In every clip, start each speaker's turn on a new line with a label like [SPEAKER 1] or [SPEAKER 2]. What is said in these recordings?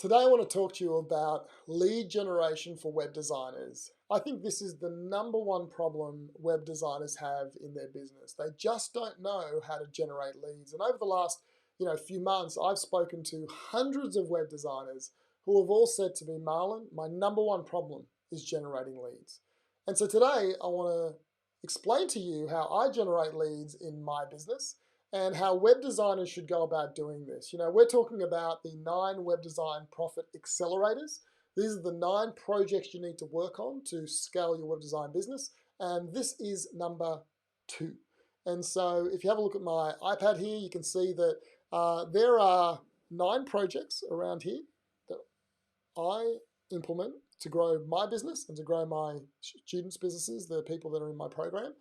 [SPEAKER 1] Today I want to talk to you about lead generation for web designers. I think this is the number one problem web designers have in their business. They just don't know how to generate leads. And over the last few months, I've spoken to hundreds of web designers who have all said to me, Marlon, my number one problem is generating leads. And so today I want to explain to you how I generate leads in my business and how web designers should go about doing this. We're talking about the 9 Web Design Profit Accelerators. These are the 9 projects you need to work on to scale your web design business, and this is number 2. And so if you have a look at my iPad here, you can see that there are 9 projects around here that I implement to grow my business and to grow my students' businesses, the people that are in my program.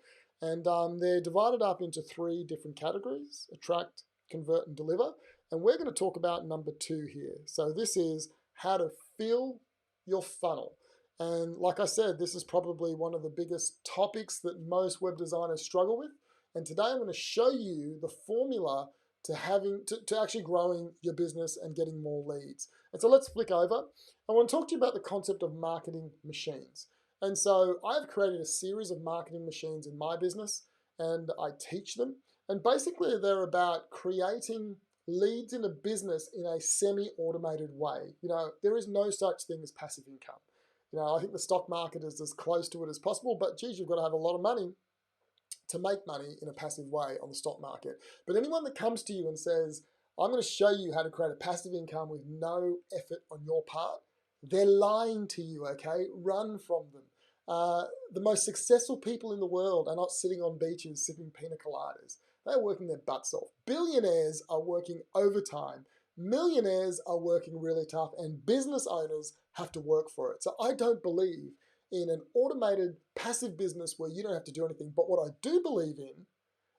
[SPEAKER 1] And they're divided up into 3 different categories: attract, convert, and deliver. And we're going to talk about number 2 here. So this is how to fill your funnel. And like I said, this is probably one of the biggest topics that most web designers struggle with. And today I'm going to show you the formula to actually growing your business and getting more leads. And so let's flick over. I want to talk to you about the concept of marketing machines. And so I've created a series of marketing machines in my business, and I teach them. And basically they're about creating leads in a business in a semi-automated way. There is no such thing as passive income. I think the stock market is as close to it as possible, but geez, you've got to have a lot of money to make money in a passive way on the stock market. But anyone that comes to you and says, I'm going to show you how to create a passive income with no effort on your part, they're lying to you, okay? Run from them. The most successful people in the world are not sitting on beaches sipping pina coladas. They're working their butts off. Billionaires are working overtime. Millionaires are working really tough, and business owners have to work for it. So I don't believe in an automated passive business where you don't have to do anything. But what I do believe in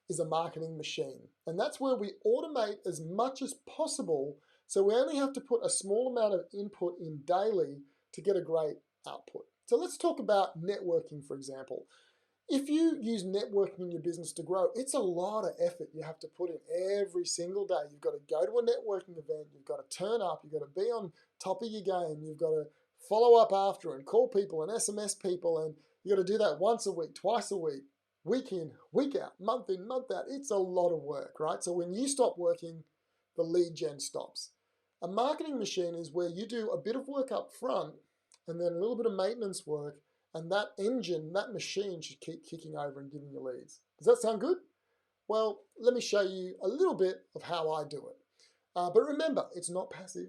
[SPEAKER 1] is a marketing machine. And that's where we automate as much as possible, so we only have to put a small amount of input in daily to get a great output. So let's talk about networking, for example. If you use networking in your business to grow, it's a lot of effort you have to put in every single day. You've got to go to a networking event, you've got to turn up, you've got to be on top of your game, you've got to follow up after and call people and SMS people, and you've got to do that once a week, twice a week, week in, week out, month in, month out. It's a lot of work, right? So when you stop working, the lead gen stops. A marketing machine is where you do a bit of work up front and then a little bit of maintenance work, and that engine, that machine should keep kicking over and giving you leads. Does that sound good? Well, let me show you a little bit of how I do it. But remember, it's not passive.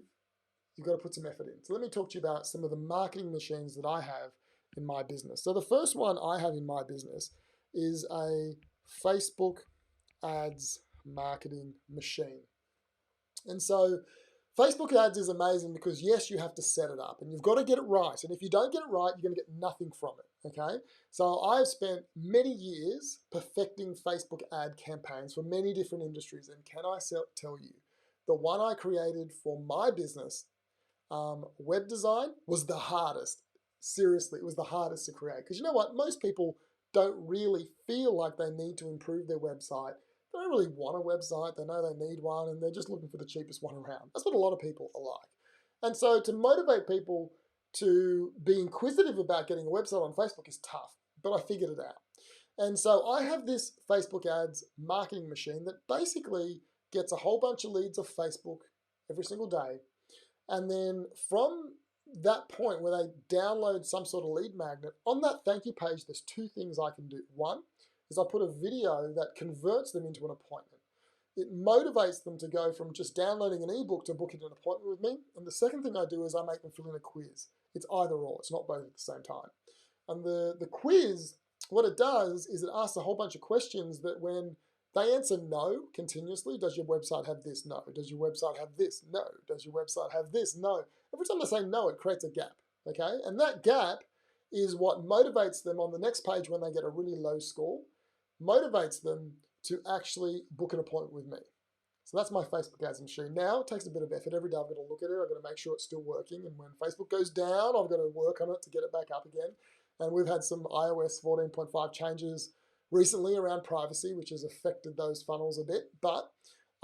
[SPEAKER 1] You've got to put some effort in. So let me talk to you about some of the marketing machines that I have in my business. So the first one I have in my business is a Facebook ads marketing machine. And so Facebook ads is amazing because, yes, you have to set it up and you've got to get it right. And if you don't get it right, you're going to get nothing from it, okay? So I've spent many years perfecting Facebook ad campaigns for many different industries. And can I tell you, the one I created for my business, web design, was the hardest. Seriously, it was the hardest to create. Because you know what? Most people don't really feel like they need to improve their website. They don't really want a website, they know they need one, and they're just looking for the cheapest one around. That's what a lot of people are like. And so to motivate people to be inquisitive about getting a website on Facebook is tough, but I figured it out. And so I have this Facebook ads marketing machine that basically gets a whole bunch of leads off Facebook every single day. And then from that point where they download some sort of lead magnet, on that thank you page, there's 2 things I can do. One is I put a video that converts them into an appointment. It motivates them to go from just downloading an ebook to booking an appointment with me. And the second thing I do is I make them fill in a quiz. It's either or, it's not both at the same time. And the quiz, what it does is it asks a whole bunch of questions that when they answer no continuously, does your website have this? No. Does your website have this? No. Does your website have this? No. Every time they say no, it creates a gap, okay? And that gap is what motivates them on the next page when they get a really low score, motivates them to actually book an appointment with me. So that's my Facebook ads machine. Now it takes a bit of effort. Every day I've got to look at it. I've got to make sure it's still working. And when Facebook goes down, I've got to work on it to get it back up again. And we've had some iOS 14.5 changes recently around privacy, which has affected those funnels a bit. But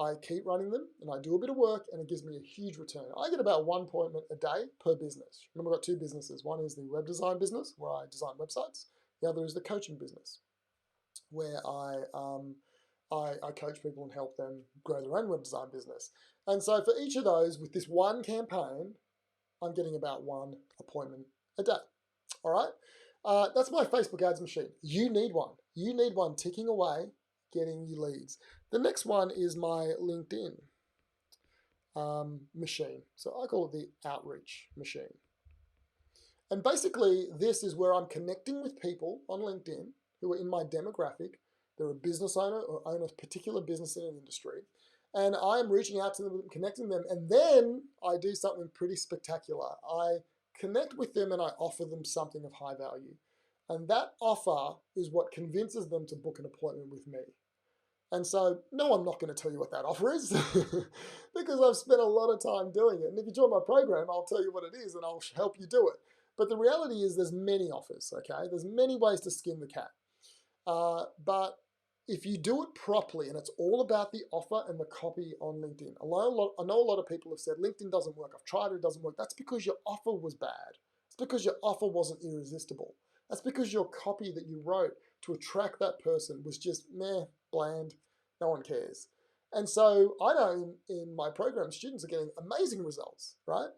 [SPEAKER 1] I keep running them and I do a bit of work and it gives me a huge return. I get about 1 appointment a day per business. Remember, I've got 2 businesses. One is the web design business where I design websites. The other is the coaching business where I coach people and help them grow their own web design business. And so for each of those, with this one campaign, I'm getting about 1 appointment a day. All right, that's my Facebook ads machine. You need one. You need one ticking away, getting you leads. The next one is my LinkedIn machine. So I call it the outreach machine. And basically, this is where I'm connecting with people on LinkedIn who are in my demographic. They're a business owner or own a particular business in an industry. And I'm reaching out to them, connecting them, and then I do something pretty spectacular. I connect with them and I offer them something of high value. And that offer is what convinces them to book an appointment with me. And so, no, I'm not going to tell you what that offer is because I've spent a lot of time doing it. And if you join my program, I'll tell you what it is and I'll help you do it. But the reality is there's many offers, okay? There's many ways to skin the cat. But if you do it properly, and it's all about the offer and the copy on LinkedIn. I know a lot of people have said, LinkedIn doesn't work. I've tried it, it doesn't work. That's because your offer was bad. It's because your offer wasn't irresistible. That's because your copy that you wrote to attract that person was just meh, bland, no one cares. And so I know in my program, students are getting amazing results, right?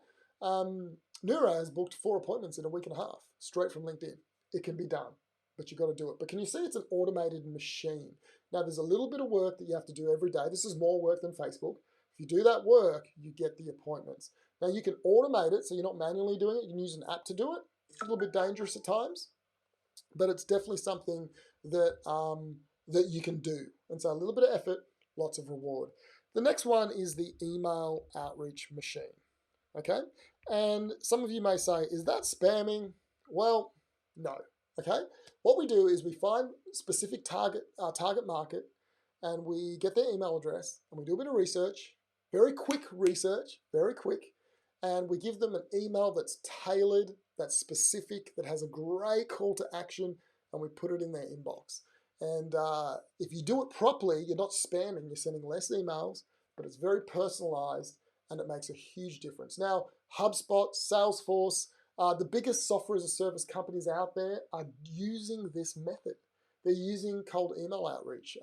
[SPEAKER 1] Nura has booked 4 appointments in a week and a half, straight from LinkedIn. It can be done, but you've got to do it. But can you see it's an automated machine? Now, there's a little bit of work that you have to do every day. This is more work than Facebook. If you do that work, you get the appointments. Now, you can automate it, so you're not manually doing it. You can use an app to do it. It's a little bit dangerous at times, but it's definitely something that, that you can do. And so a little bit of effort, lots of reward. The next one is the email outreach machine, okay? And some of you may say, is that spamming? Well, no, okay? What we do is we find specific target market and we get their email address and we do a bit of research, very quick research, very quick, and we give them an email that's tailored, that's specific, that has a great call to action, and we put it in their inbox. And if you do it properly, you're not spamming, you're sending less emails, but it's very personalized and it makes a huge difference. Now, HubSpot, Salesforce, the biggest software as a service companies out there are using this method. They're using cold email outreach.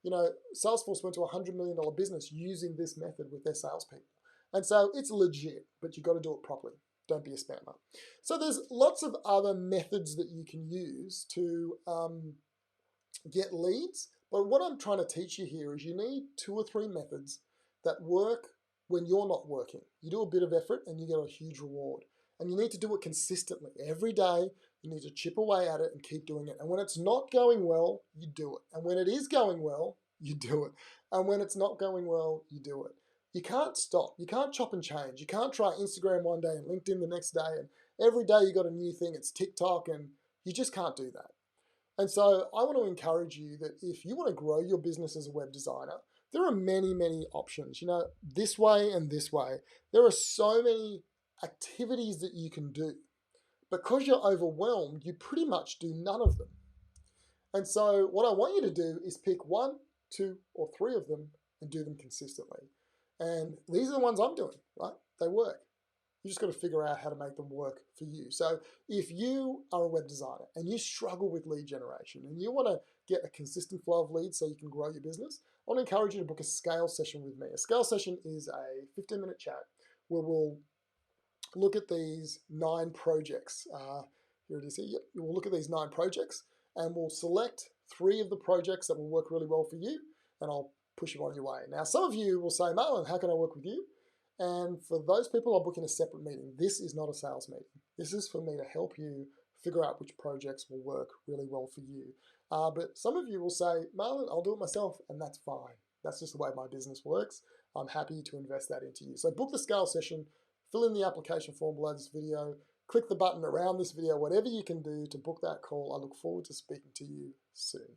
[SPEAKER 1] You know, Salesforce went to a $100 million business using this method with their salespeople. And so it's legit, but you've got to do it properly. Don't be a spammer. So there's lots of other methods that you can use to get leads. But what I'm trying to teach you here is you need 2 or 3 methods that work when you're not working. You do a bit of effort and you get a huge reward. And you need to do it consistently. Every day, you need to chip away at it and keep doing it. And when it's not going well, you do it. And when it is going well, you do it. And when it's not going well, you do it. You can't stop. You can't chop and change. You can't try Instagram one day and LinkedIn the next day. And every day you got a new thing. It's TikTok, and you just can't do that. And so I want to encourage you that if you want to grow your business as a web designer, there are many, many options. You know, this way and this way. There are so many activities that you can do. Because you're overwhelmed, you pretty much do none of them. And so what I want you to do is pick 1, 2, or 3 of them and do them consistently. And these are the ones I'm doing, right? They work. You just got to figure out how to make them work for you. So if you are a web designer and you struggle with lead generation and you want to get a consistent flow of leads so you can grow your business, I want to encourage you to book a scale session with me. A scale session is a 15-minute chat where we'll look at these 9 projects. Here it is here. Yep. We'll look at these 9 projects and we'll select 3 of the projects that will work really well for you, and I'll push you on your way. Now, some of you will say, Marlon, how can I work with you? And for those people, I'll book in a separate meeting. This is not a sales meeting. This is for me to help you figure out which projects will work really well for you. But some of you will say, Marlon, I'll do it myself, and that's fine. That's just the way my business works. I'm happy to invest that into you. So book the scale session, fill in the application form below this video, click the button around this video, whatever you can do to book that call. I look forward to speaking to you soon.